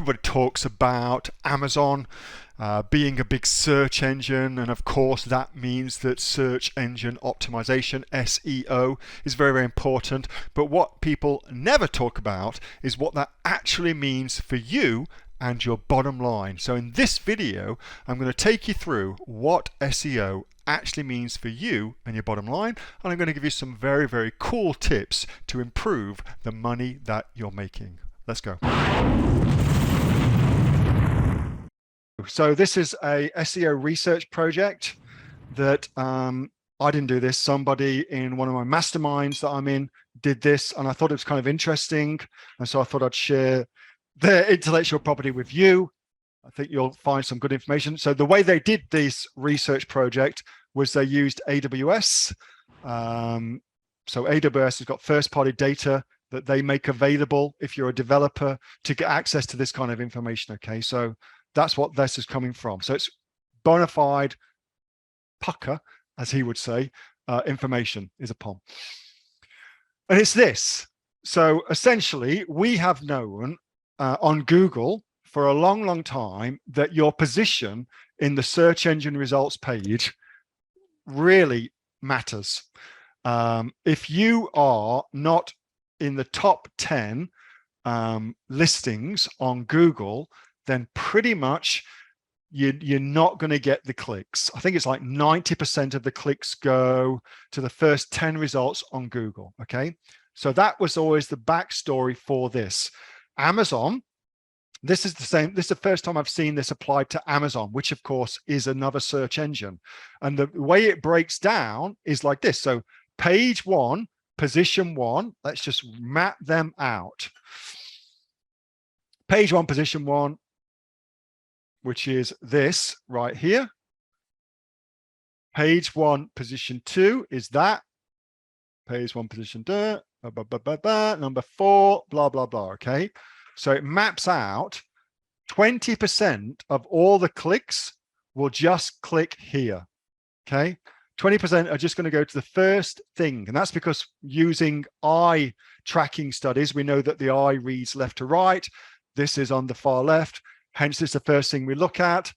everybody talks about Amazon being a big search engine, and of course that means that search engine optimization, SEO, is very, very important. But what people never talk about is what that actually means for you and your bottom line. So in this video, I'm going to take you through what SEO actually means for you and your bottom line, and I'm going to give you some very, very cool tips to improve the money that you're making. Let's go. So this is a SEO research project that I didn't do this. Somebody in one of my masterminds that I'm in did this, and I thought it was kind of interesting. And so I thought I'd share their intellectual property with you. I think you'll find some good information. So the way they did this research project was they used AWS. So AWS has got first-party data that they make available if you're a developer to get access to this kind of information. Okay, so that's what this is coming from. So it's bona fide pucker, as he would say, information is upon. And it's this. So essentially, we have known on Google for a long, long time that your position in the search engine results page really matters. If you are not in the top 10 listings on Google, then pretty much you're not going to get the clicks. I think it's like 90% of the clicks go to the first 10 results on Google. Okay, so that was always the backstory for this. Amazon, this is the same. This is the first time I've seen this applied to Amazon, which of course is another search engine. And the way it breaks down is like this. So page one, position one, let's just map them out. Page one, position one, which is this right here. Page one, position two is that. Page one, position two, number four, blah, blah, blah, okay? So it maps out 20% of all the clicks will just click here, okay? 20% are just going to go to the first thing. And that's because using eye tracking studies, we know that the eye reads left to right. This is on the far left. Hence, it's the first thing we look at.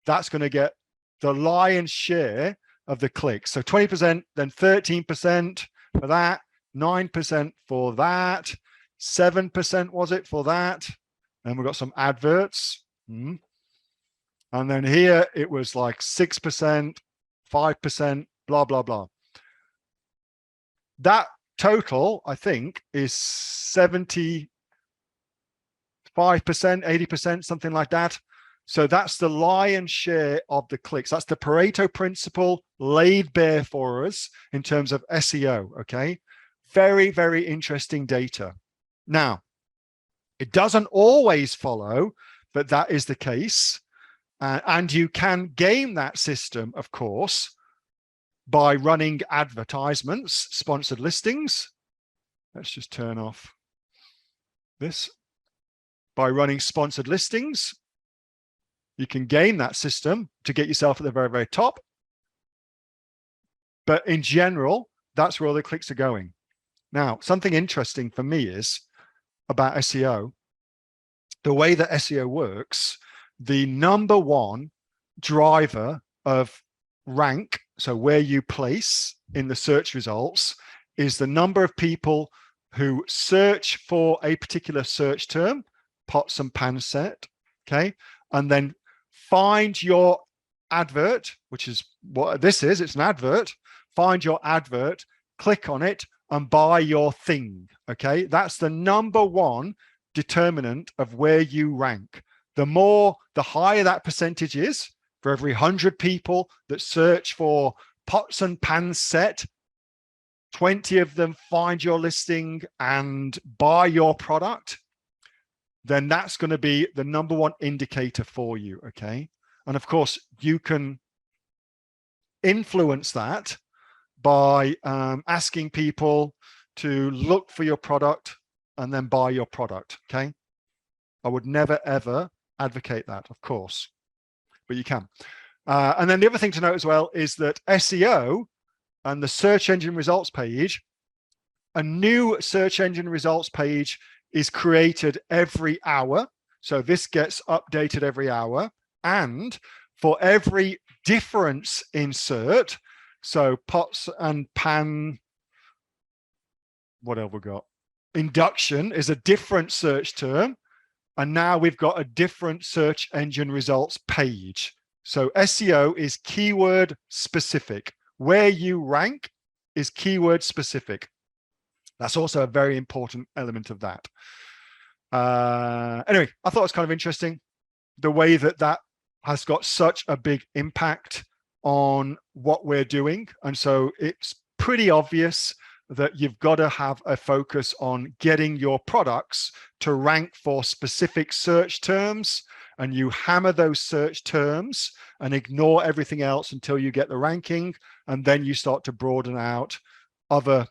That's going to get the lion's share of the clicks. So 20%, then 13% for that, 9% for that, 7% was it for that. And we've got some adverts. And then here it was like 6%, 5%, blah, blah, blah. That total, I think, is 75%, 80%, something like that. So that's the lion's share of the clicks. That's the Pareto principle laid bare for us in terms of SEO, okay? Very, very interesting data. Now, it doesn't always follow, but that is the case. And you can game that system, of course, by running advertisements, sponsored listings. Let's just turn off this. By running sponsored listings, you can game that system to get yourself at the very, very top. But in general, that's where all the clicks are going. Now, something interesting for me is about SEO, the way that SEO works, the number one driver of rank, so where you place in the search results, is the number of people who search for a particular search term, pots and pans set, okay? And then find your advert, which is what this is, it's an advert, find your advert, click on it, and buy your thing, okay? That's the number one determinant of where you rank. The higher that percentage is, for every 100 people that search for pots and pans set, 20 of them find your listing and buy your product, then that's going to be the number one indicator for you, okay? And of course, you can influence that by asking people to look for your product and then buy your product, okay? I would never, ever advocate that, of course, but you can. And then the other thing to note as well is that SEO and the search engine results page, a new search engine results page is created every hour. So this gets updated every hour. And for every difference in search, so pots and pan, what else we got? Induction is a different search term. And now we've got a different search engine results page. So SEO is keyword specific. Where you rank is keyword specific. That's also a very important element of that. Anyway, I thought it was kind of interesting the way that that has got such a big impact on what we're doing. And so it's pretty obvious that you've got to have a focus on getting your products to rank for specific search terms, and you hammer those search terms and ignore everything else until you get the ranking, and then you start to broaden out other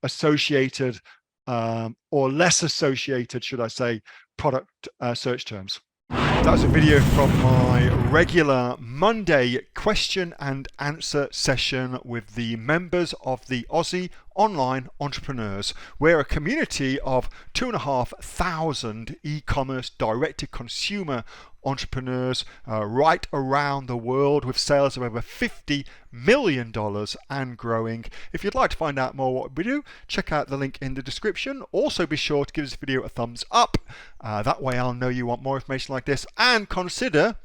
associated or less associated, should I say, product search terms. That was a video from my regular Monday question and answer session with the members of the Aussie Online Entrepreneurs. We're a community of 2,500 e-commerce direct-to-consumer entrepreneurs right around the world with sales of over $50 million and growing. If you'd like to find out more what we do, check out the link in the description. Also be sure to give this video a thumbs up. That way I'll know you want more information like this, and consider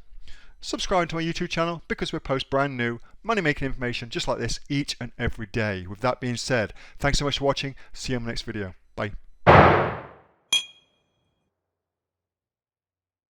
subscribing to my YouTube channel because we post brand new money making information just like this each and every day. With that being said, thanks so much for watching. See you on the next video. Bye.